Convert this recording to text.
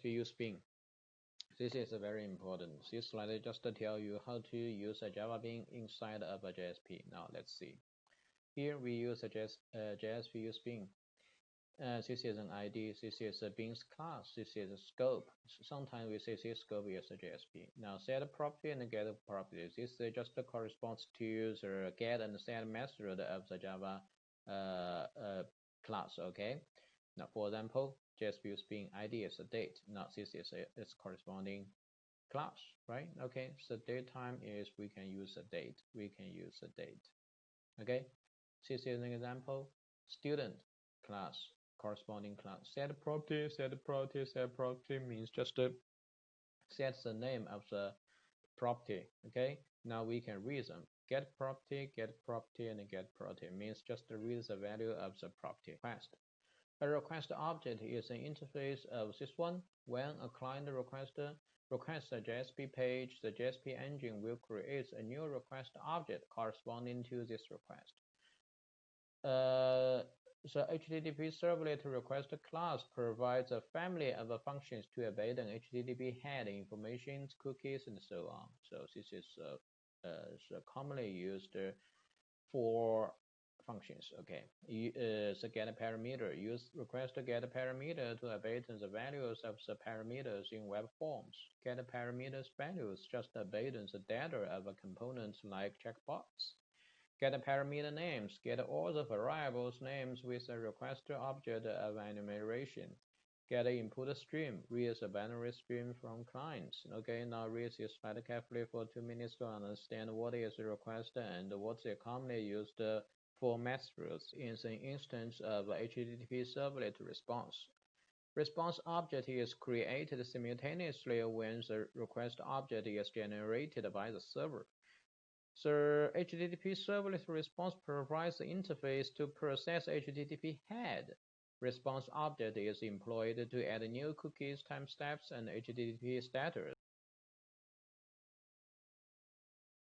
use Bean. This is very important. This slide just tell you how to use a Java Bean inside of a JSP. Now let's see. Here we use a JSP use Bean. This is an ID. This is a Beans class. This is a scope. Sometimes we say this scope is a JSP. Now set property and get property. This just corresponds to the get and set method of the Java class. Okay. Now for example, JSP use Bean ID is a date. Now this is its corresponding class, right? Okay. So date time is we can use a date. We can use a date. Okay. This is an example. Student class, corresponding class. Set property means just set the name of the property. Okay. Now we can read them. Get property, and get property means just read the value of the property request. A request object is an interface of this one. When a client requests a JSP page, the JSP engine will create a new request object corresponding to this request. The HTTP servlet request class provides a family of functions to evade an HTTP head information, cookies, and so on. So this is commonly used for functions. Okay, the get parameter. Use request get parameter to update the values of the parameters in web forms. Get parameters values just update the data of a component like checkbox. Get parameter names. Get all the variables names with a request object of enumeration. Get input stream. Read the binary stream from clients. Okay, now read this slide carefully for 2 minutes to understand what is the request and what is commonly used for methods in an instance of HTTP servlet response. Response object is created simultaneously when the request object is generated by the server. The HTTP servlet response provides the interface to process HTTP head. Response object is employed to add new cookies, timestamps, and HTTP status.